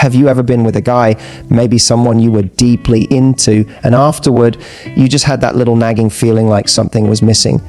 Have you ever been with a guy, maybe someone you were deeply into, and afterward, you just had that little nagging feeling like something was missing?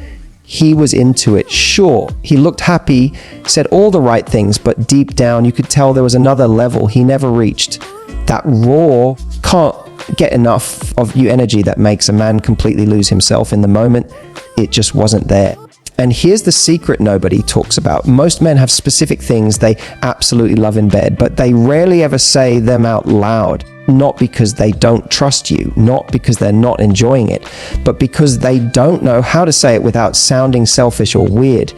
He was into it, sure. He looked happy, said all the right things, but deep down, you could tell there was another level he never reached. That raw, can't get enough of you energy that makes a man completely lose himself in the moment. It just wasn't there. And here's the secret nobody talks about. Most men have specific things they absolutely love in bed, but they rarely ever say them out loud. Not because they don't trust you, not because they're not enjoying it, but because they don't know how to say it without sounding selfish or weird.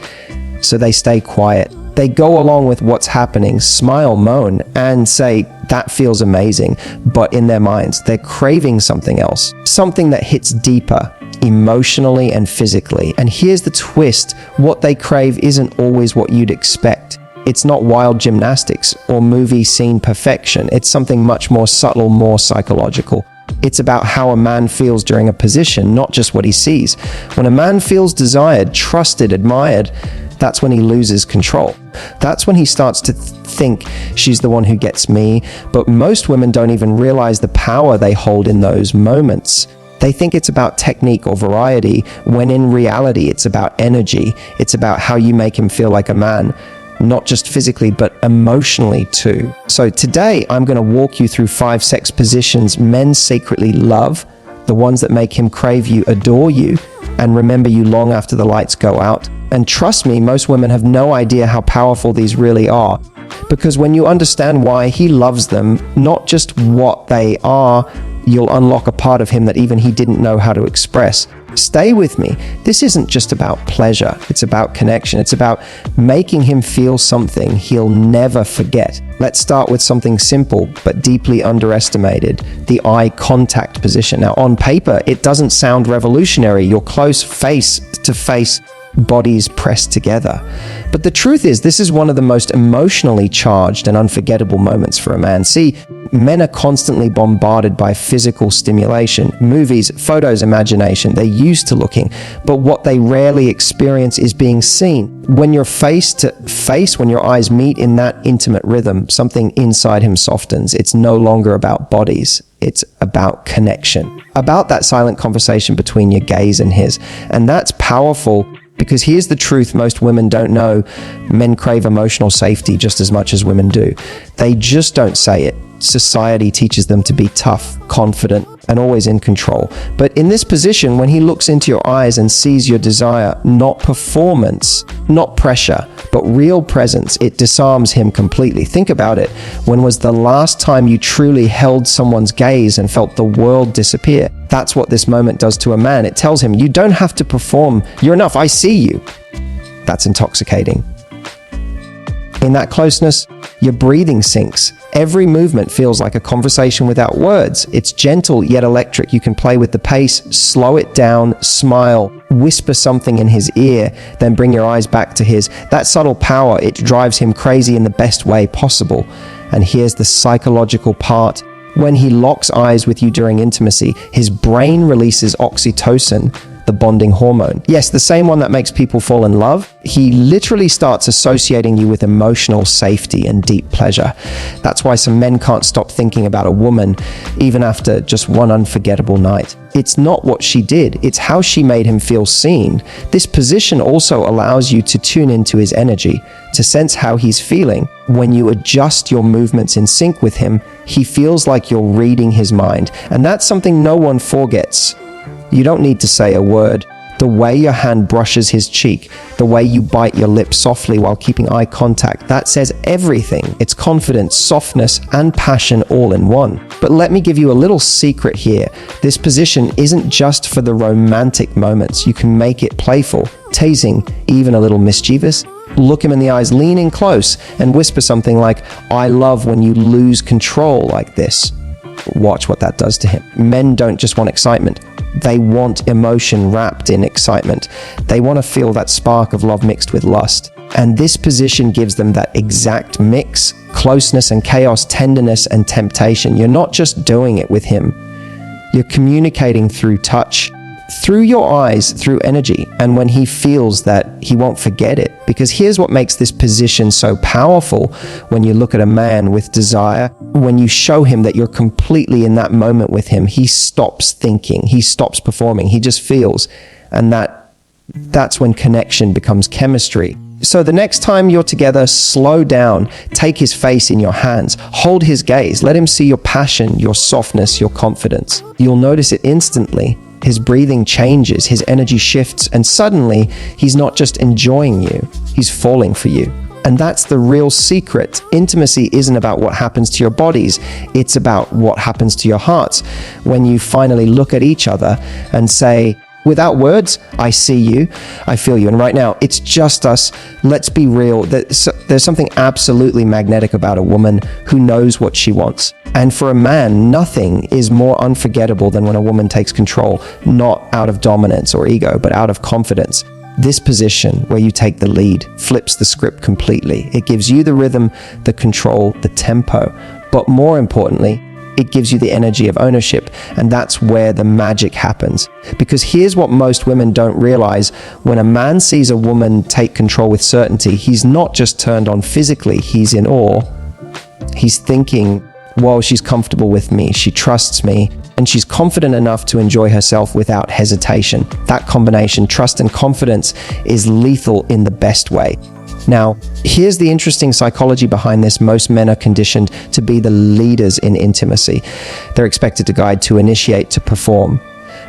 So they stay quiet. They go along with what's happening, smile, moan, and say, that feels amazing. But in their minds, they're craving something else, something that hits deeper, emotionally and physically. And here's the twist, what they crave isn't always what you'd expect. It's not wild gymnastics or movie scene perfection. It's something much more subtle, more psychological. It's about how a man feels during a position, not just what he sees. When a man feels desired, trusted, admired, that's when he loses control. That's when he starts to think she's the one who gets me. But most women don't even realize the power they hold in those moments. They think it's about technique or variety, when in reality it's about energy. It's about how you make him feel like a man, not just physically, but emotionally too. So today, I'm going to walk you through 5 sex positions men secretly love, the ones that make him crave you, adore you, and remember you long after the lights go out. And trust me, most women have no idea how powerful these really are. Because when you understand why he loves them, not just what they are, you'll unlock a part of him that even he didn't know how to express. Stay with me. This isn't just about pleasure. It's about connection. It's about making him feel something he'll never forget. Let's start with something simple but deeply underestimated, the eye contact position. Now, on paper, it doesn't sound revolutionary. You're close face to face, bodies pressed together. But the truth is, this is one of the most emotionally charged and unforgettable moments for a man. See, men are constantly bombarded by physical stimulation, movies, photos, imagination. They're used to looking, but what they rarely experience is being seen. When you're face to face, when your eyes meet in that intimate rhythm, something inside him softens. It's no longer about bodies. It's about connection, about that silent conversation between your gaze and his. And that's powerful. Because here's the truth most women don't know. Men crave emotional safety just as much as women do. They just don't say it. Society teaches them to be tough, confident, and always in control. But in this position, when he looks into your eyes and sees your desire, not performance, not pressure, but real presence, it disarms him completely. Think about it. When was the last time you truly held someone's gaze and felt the world disappear? That's what this moment does to a man. It tells him, you don't have to perform. You're enough. I see you. That's intoxicating. In that closeness, your breathing sinks. Every movement feels like a conversation without words. It's gentle yet electric. You can play with the pace, slow it down, smile, whisper something in his ear, then bring your eyes back to his. That subtle power, it drives him crazy in the best way possible. And here's the psychological part. When he locks eyes with you during intimacy, his brain releases oxytocin, the bonding hormone. Yes, the same one that makes people fall in love. He literally starts associating you with emotional safety and deep pleasure. That's why some men can't stop thinking about a woman, even after just one unforgettable night. It's not what she did, it's how she made him feel seen. This position also allows you to tune into his energy, to sense how he's feeling. When you adjust your movements in sync with him, he feels like you're reading his mind. And that's something no one forgets. You don't need to say a word. The way your hand brushes his cheek, the way you bite your lip softly while keeping eye contact, that says everything. It's confidence, softness, and passion all in one. But let me give you a little secret here. This position isn't just for the romantic moments. You can make it playful, teasing, even a little mischievous. Look him in the eyes, lean in close, and whisper something like, I love when you lose control like this. Watch what that does to him. Men don't just want excitement. They want emotion wrapped in excitement. They want to feel that spark of love mixed with lust. And this position gives them that exact mix, closeness and chaos, tenderness and temptation. You're not just doing it with him. You're communicating through touch, through your eyes, through energy. And when he feels that, he won't forget it. Because here's what makes this position so powerful when you look at a man with desire. When you show him that you're completely in that moment with him, he stops thinking, he stops performing, he just feels. And that's when connection becomes chemistry. So the next time you're together, slow down, take his face in your hands, hold his gaze, let him see your passion, your softness, your confidence. You'll notice it instantly. His breathing changes, his energy shifts, and suddenly he's not just enjoying you, he's falling for you. And that's the real secret. Intimacy isn't about what happens to your bodies, it's about what happens to your hearts. When you finally look at each other and say, without words, I see you, I feel you. And right now, it's just us. Let's be real. There's something absolutely magnetic about a woman who knows what she wants. And for a man, nothing is more unforgettable than when a woman takes control, not out of dominance or ego, but out of confidence. This position where you take the lead flips the script completely. It gives you the rhythm, the control, the tempo, but more importantly, it gives you the energy of ownership, and that's where the magic happens. Because here's what most women don't realize. When a man sees a woman take control with certainty, he's not just turned on physically, he's in awe. He's thinking, whoa, she's comfortable with me, she trusts me, and she's confident enough to enjoy herself without hesitation. That combination, trust and confidence, is lethal in the best way. Now, here's the interesting psychology behind this. Most men are conditioned to be the leaders in intimacy. They're expected to guide, to initiate, to perform.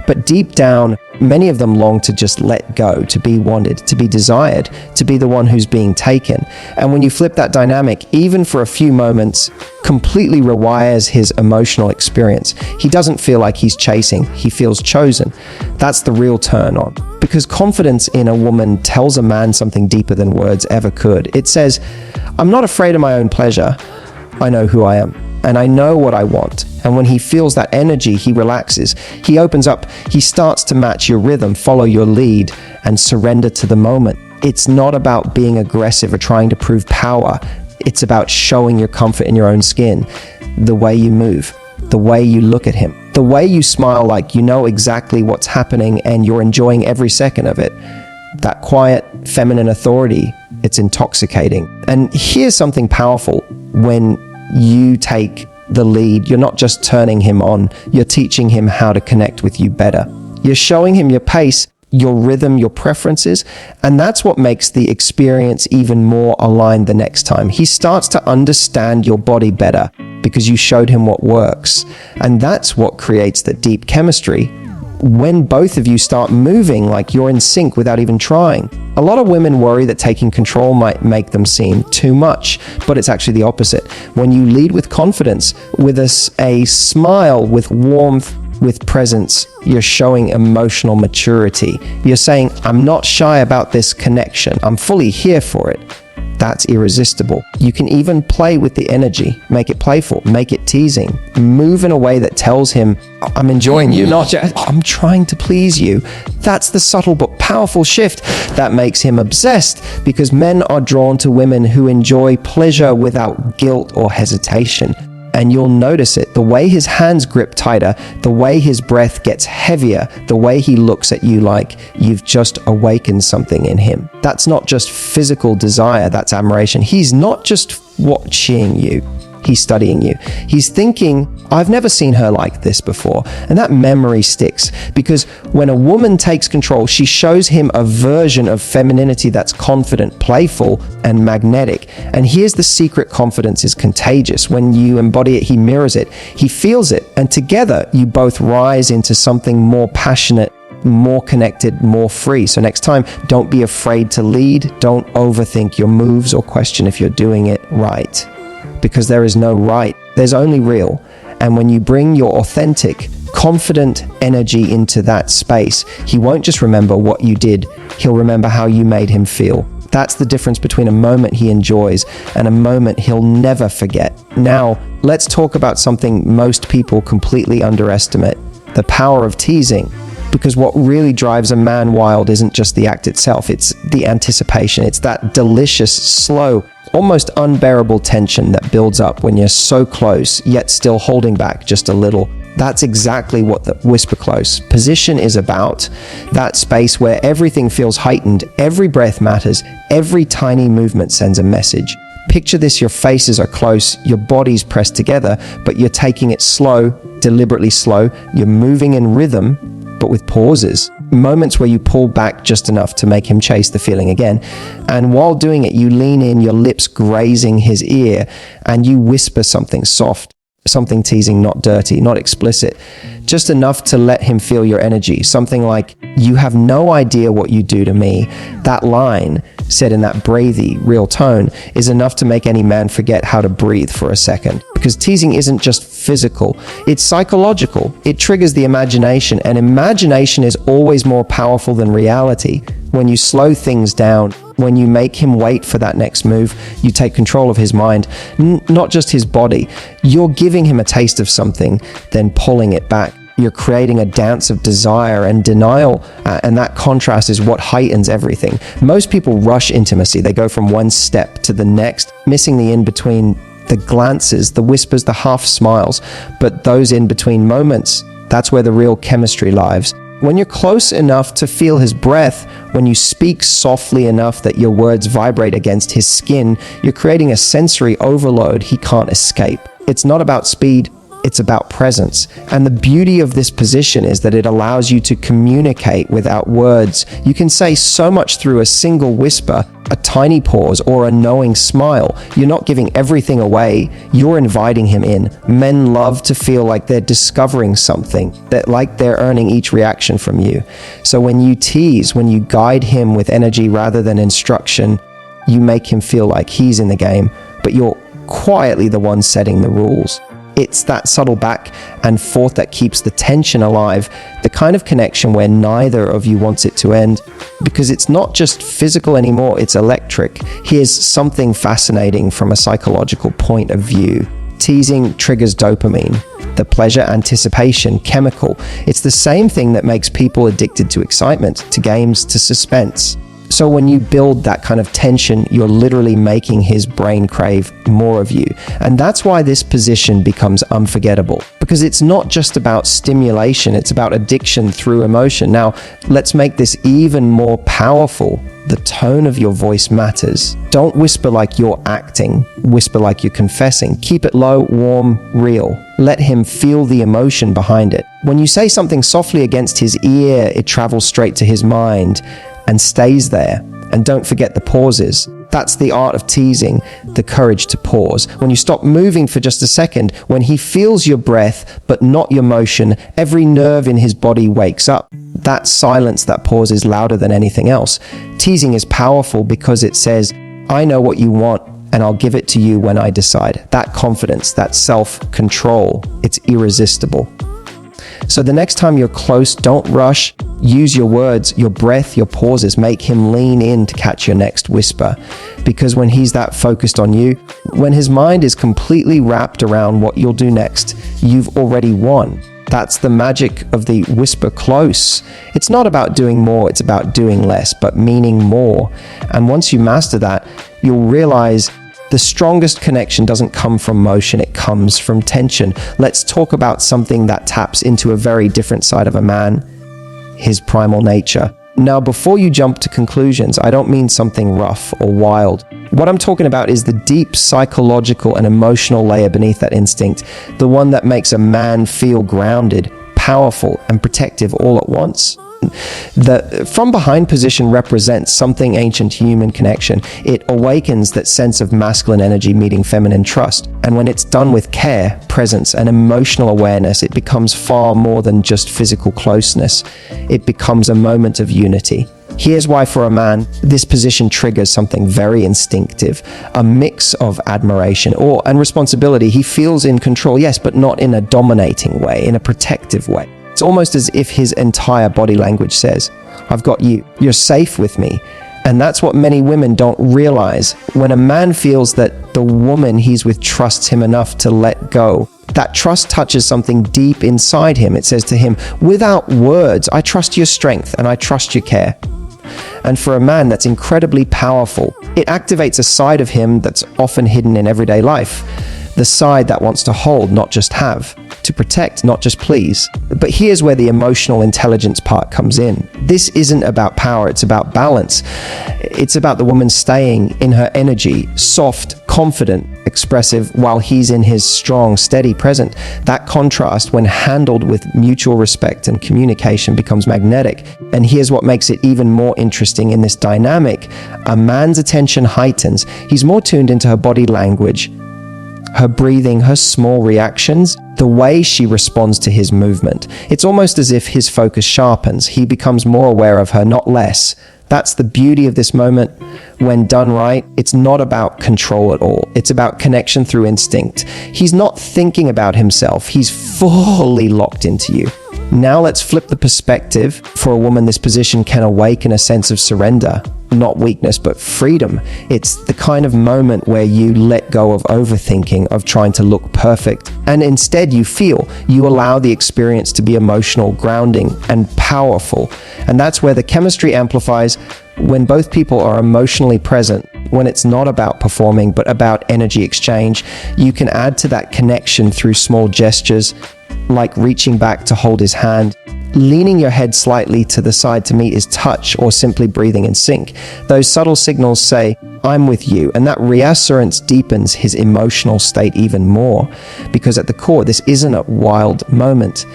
But deep down, many of them long to just let go, to be wanted, to be desired, to be the one who's being taken. And when you flip that dynamic, even for a few moments, completely rewires his emotional experience. He doesn't feel like he's chasing, he feels chosen. That's the real turn on. Because confidence in a woman tells a man something deeper than words ever could. It says, I'm not afraid of my own pleasure. I know who I am, and I know what I want. And when he feels that energy, he relaxes. He opens up. He starts to match your rhythm, follow your lead, and surrender to the moment. It's not about being aggressive or trying to prove power. It's about showing your comfort in your own skin. The way you move, the way you look at him, the way you smile like you know exactly what's happening and you're enjoying every second of it. That quiet, feminine authority, it's intoxicating. And here's something powerful. When you take the lead, you're not just turning him on, you're teaching him how to connect with you better. You're showing him your pace, your rhythm, your preferences, and that's what makes the experience even more aligned the next time. He starts to understand your body better because you showed him what works. And that's what creates the deep chemistry. When both of you start moving like you're in sync without even trying. A lot of women worry that taking control might make them seem too much, but it's actually the opposite. When you lead with confidence, with a smile, with warmth, with presence, you're showing emotional maturity. You're saying, I'm not shy about this connection. I'm fully here for it. That's irresistible. You can even play with the energy, make it playful, make it teasing, move in a way that tells him, I'm enjoying you, not just, I'm trying to please you. That's the subtle but powerful shift that makes him obsessed, because men are drawn to women who enjoy pleasure without guilt or hesitation. And you'll notice it, the way his hands grip tighter, the way his breath gets heavier, the way he looks at you like you've just awakened something in him. That's not just physical desire, that's admiration. He's not just watching you, he's studying you. He's thinking, I've never seen her like this before. And that memory sticks, because when a woman takes control, she shows him a version of femininity that's confident, playful, and magnetic. And here's the secret: confidence is contagious. When you embody it, he mirrors it, he feels it, and together you both rise into something more passionate, more connected, more free. So next time, don't be afraid to lead. Don't overthink your moves or question if you're doing it right. Because there is no right, there's only real. And when you bring your authentic, confident energy into that space, he won't just remember what you did, he'll remember how you made him feel. That's the difference between a moment he enjoys and a moment he'll never forget. Now, let's talk about something most people completely underestimate: the power of teasing. Because what really drives a man wild isn't just the act itself, it's the anticipation. It's that delicious, slow, almost unbearable tension that builds up when you're so close, yet still holding back just a little. That's exactly what the whisper close position is about. That space where everything feels heightened, every breath matters, every tiny movement sends a message. Picture this, your faces are close, your bodies pressed together, but you're taking it slow, deliberately slow. You're moving in rhythm, but with pauses. Moments where you pull back just enough to make him chase the feeling again. And while doing it, you lean in, your lips grazing his ear, and you whisper something soft, something teasing, not dirty, not explicit, just enough to let him feel your energy. Something like, "You have no idea what you do to me." That line, said in that breathy, real tone, is enough to make any man forget how to breathe for a second. Because teasing isn't just physical, it's psychological. It triggers the imagination, and imagination is always more powerful than reality. When you slow things down, when you make him wait for that next move, you take control of his mind, not just his body. You're giving him a taste of something, then pulling it back. You're creating a dance of desire and denial, and that contrast is what heightens everything. Most people rush intimacy. They go from one step to the next, missing the in-between, the glances, the whispers, the half smiles. But those in-between moments, that's where the real chemistry lies. When you're close enough to feel his breath, when you speak softly enough that your words vibrate against his skin, you're creating a sensory overload he can't escape. It's not about speed, it's about presence. And the beauty of this position is that it allows you to communicate without words. You can say so much through a single whisper, a tiny pause, or a knowing smile. You're not giving everything away, you're inviting him in. Men love to feel like they're discovering something, that like they're earning each reaction from you. So when you tease, when you guide him with energy rather than instruction, you make him feel like he's in the game, but you're quietly the one setting the rules. It's that subtle back and forth that keeps the tension alive, the kind of connection where neither of you wants it to end, because it's not just physical anymore, it's electric. Here's something fascinating from a psychological point of view. Teasing triggers dopamine, the pleasure anticipation chemical. It's the same thing that makes people addicted to excitement, to games, to suspense. So when you build that kind of tension, you're literally making his brain crave more of you. And that's why this position becomes unforgettable, because it's not just about stimulation, it's about addiction through emotion. Now, let's make this even more powerful. The tone of your voice matters. Don't whisper like you're acting, whisper like you're confessing. Keep it low, warm, real. Let him feel the emotion behind it. When you say something softly against his ear, it travels straight to his mind and stays there. And don't forget the pauses. That's the art of teasing, the courage to pause. When you stop moving for just a second, when he feels your breath but not your motion, every nerve in his body wakes up. That silence, that pause is louder than anything else. Teasing is powerful because it says, "I know what you want and I'll give it to you when I decide." That confidence, that self-control, it's irresistible. So the next time you're close, don't rush. Use your words, your breath, your pauses. Make him lean in to catch your next whisper. Because when he's that focused on you, when his mind is completely wrapped around what you'll do next, you've already won. That's the magic of the whisper close. It's not about doing more, it's about doing less, but meaning more. And once you master that, you'll realize the strongest connection doesn't come from motion, it comes from tension. Let's talk about something that taps into a very different side of a man, his primal nature. Now, before you jump to conclusions, I don't mean something rough or wild. What I'm talking about is the deep psychological and emotional layer beneath that instinct, the one that makes a man feel grounded, powerful, and protective all at once. The from behind position represents something ancient human connection. It awakens that sense of masculine energy meeting feminine trust. And when it's done with care, presence, and emotional awareness, it becomes far more than just physical closeness. It becomes a moment of unity. Here's why for a man, this position triggers something very instinctive, a mix of admiration and responsibility. He feels in control, yes, but not in a dominating way, in a protective way. It's almost as if his entire body language says, "I've got you, you're safe with me." And that's what many women don't realize. When a man feels that the woman he's with trusts him enough to let go, that trust touches something deep inside him. It says to him, without words, "I trust your strength and I trust your care." And for a man, that's incredibly powerful. It activates a side of him that's often hidden in everyday life. The side that wants to hold, not just have. to protect, not just please. But here's where the emotional intelligence part comes in. This isn't about power, it's about balance. It's about the woman staying in her energy, soft, confident, expressive, while he's in his strong, steady present. That contrast, when handled with mutual respect and communication, becomes magnetic. And here's what makes it even more interesting in this dynamic. A man's attention heightens. He's more tuned into her body language, her breathing, her small reactions, the way she responds to his movement. It's almost as if his focus sharpens. He becomes more aware of her, not less. That's the beauty of this moment. When done right, it's not about control at all. It's about connection through instinct. He's not thinking about himself. He's fully locked into you. Now let's flip the perspective. For a woman, this position can awaken a sense of surrender, not weakness, but freedom. It's the kind of moment where you let go of overthinking, of trying to look perfect, and instead you feel. You allow the experience to be emotional, grounding, and powerful. And that's where the chemistry amplifies, when both people are emotionally present, when it's not about performing, but about energy exchange. You can add to that connection through small gestures, like reaching back to hold his hand, leaning your head slightly to the side to meet his touch, or simply breathing in sync. Those subtle signals say, "I'm with you," and that reassurance deepens his emotional state even more, because at the core, this isn't a wild moment.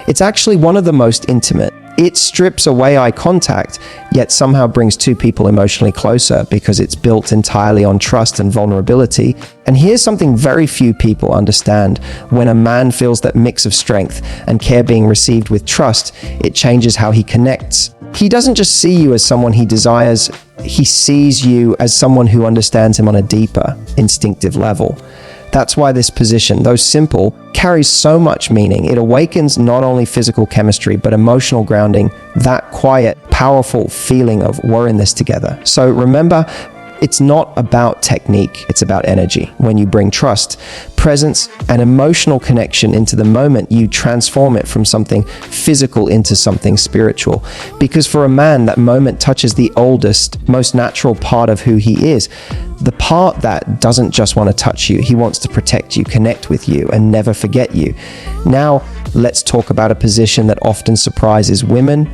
It's actually one of the most intimate. It strips away eye contact, yet somehow brings two people emotionally closer, because it's built entirely on trust and vulnerability. And here's something very few people understand. When a man feels that mix of strength and care being received with trust, it changes how he connects. He doesn't just see you as someone he desires, he sees you as someone who understands him on a deeper, instinctive level. That's why this position, though simple, carries so much meaning. It awakens not only physical chemistry, but emotional grounding, that quiet, powerful feeling of we're in this together. So remember, it's not about technique, it's about energy. When you bring trust, presence, and emotional connection into the moment, you transform it from something physical into something spiritual. Because for a man, that moment touches the oldest, most natural part of who he is. The part that doesn't just want to touch you, he wants to protect you, connect with you, and never forget you. Now, let's talk about a position that often surprises women,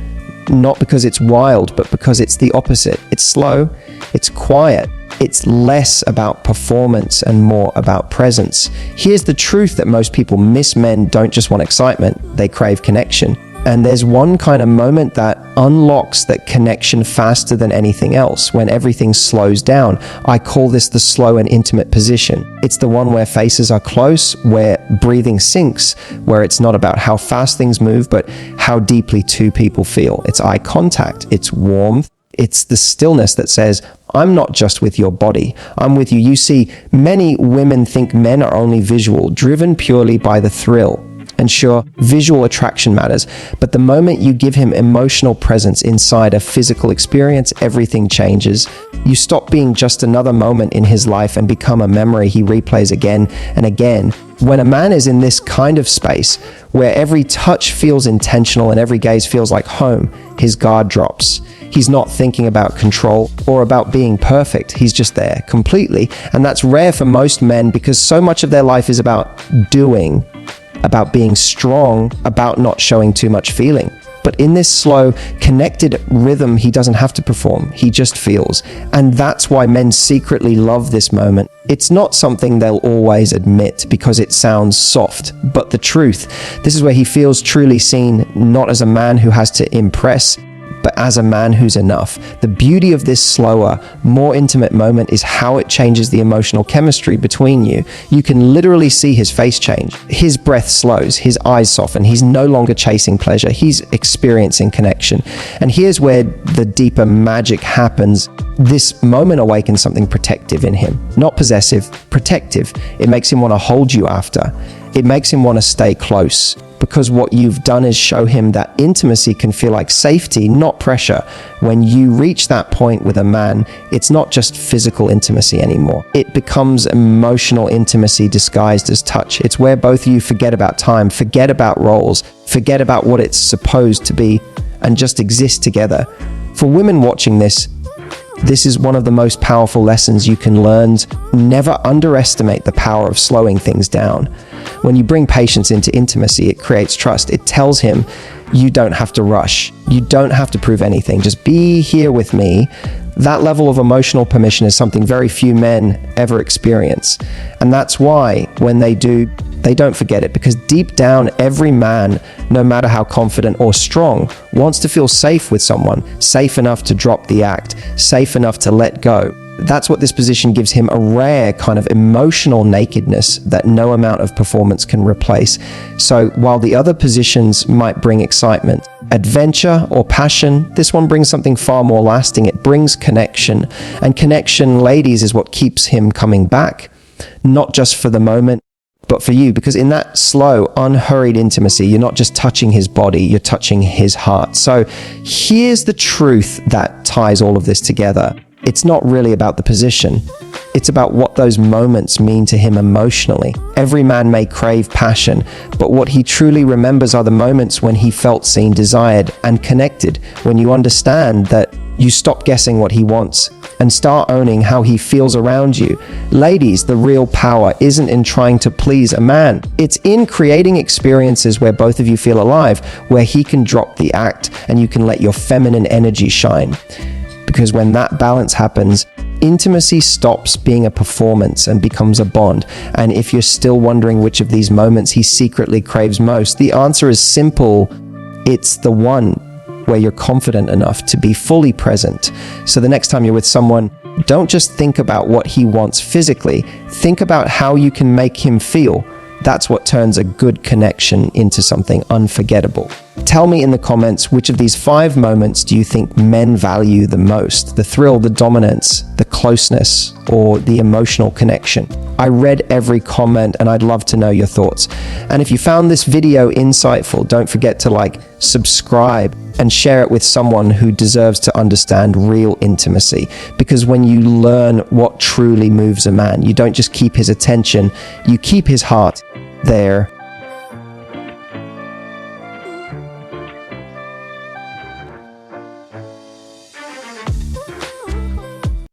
not because it's wild, but because it's the opposite. It's slow, it's quiet, it's less about performance and more about presence. Here's the truth that most people miss. Men don't just want excitement, they crave connection. And there's one kind of moment that unlocks that connection faster than anything else, when everything slows down. I call this the slow and intimate position. It's the one where faces are close, where breathing sinks, where it's not about how fast things move, but how deeply two people feel. It's eye contact, it's warmth, it's the stillness that says, I'm not just with your body, I'm with you. You see, many women think men are only visual, driven purely by the thrill. And sure, visual attraction matters, but the moment you give him emotional presence inside a physical experience, everything changes. You stop being just another moment in his life and become a memory he replays again and again. When a man is in this kind of space, where every touch feels intentional and every gaze feels like home, his guard drops. He's not thinking about control or about being perfect. He's just there completely. And that's rare for most men, because so much of their life is about doing, about being strong, about not showing too much feeling. But in this slow, connected rhythm, he doesn't have to perform, he just feels. And that's why men secretly love this moment. It's not something they'll always admit because it sounds soft, but the truth. This is where he feels truly seen, not as a man who has to impress, but as a man who's enough. The beauty of this slower, more intimate moment is how it changes the emotional chemistry between you. You can literally see his face change. His breath slows, his eyes soften. He's no longer chasing pleasure, he's experiencing connection. And here's where the deeper magic happens. This moment awakens something protective in him. Not possessive, protective. It makes him want to hold you after. It makes him want to stay close. Because what you've done is show him that intimacy can feel like safety, not pressure. When you reach that point with a man, it's not just physical intimacy anymore. It becomes emotional intimacy disguised as touch. It's where both of you forget about time, forget about roles, forget about what it's supposed to be, and just exist together. For women watching this, This is one of the most powerful lessons you can learn. Never underestimate the power of slowing things down. When you bring patience into intimacy, it creates trust. It tells him, you don't have to rush. You don't have to prove anything. Just be here with me. That level of emotional permission is something very few men ever experience. And that's why when they do, they don't forget it, because deep down, every man, no matter how confident or strong, wants to feel safe with someone, safe enough to drop the act, safe enough to let go. That's what this position gives him, a rare kind of emotional nakedness that no amount of performance can replace. So while the other positions might bring excitement, adventure, or passion, this one brings something far more lasting. It brings connection. And connection, ladies, is what keeps him coming back, not just for the moment, but for you, because in that slow, unhurried intimacy, you're not just touching his body, you're touching his heart. So here's the truth that ties all of this together. It's not really about the position. It's about what those moments mean to him emotionally. Every man may crave passion, but what he truly remembers are the moments when he felt seen, desired, and connected. When you understand that you stop guessing what he wants and start owning how he feels around you. Ladies, the real power isn't in trying to please a man. It's in creating experiences where both of you feel alive, where he can drop the act and you can let your feminine energy shine. Because when that balance happens, intimacy stops being a performance and becomes a bond. And if you're still wondering which of these moments he secretly craves most, the answer is simple. It's the one where you're confident enough to be fully present. So the next time you're with someone, don't just think about what he wants physically. Think about how you can make him feel. That's what turns a good connection into something unforgettable. Tell me in the comments, which of these 5 moments do you think men value the most? The thrill, the dominance, the closeness, or the emotional connection? I read every comment and I'd love to know your thoughts. And if you found this video insightful, don't forget to subscribe, and share it with someone who deserves to understand real intimacy. Because when you learn what truly moves a man, you don't just keep his attention, you keep his heart there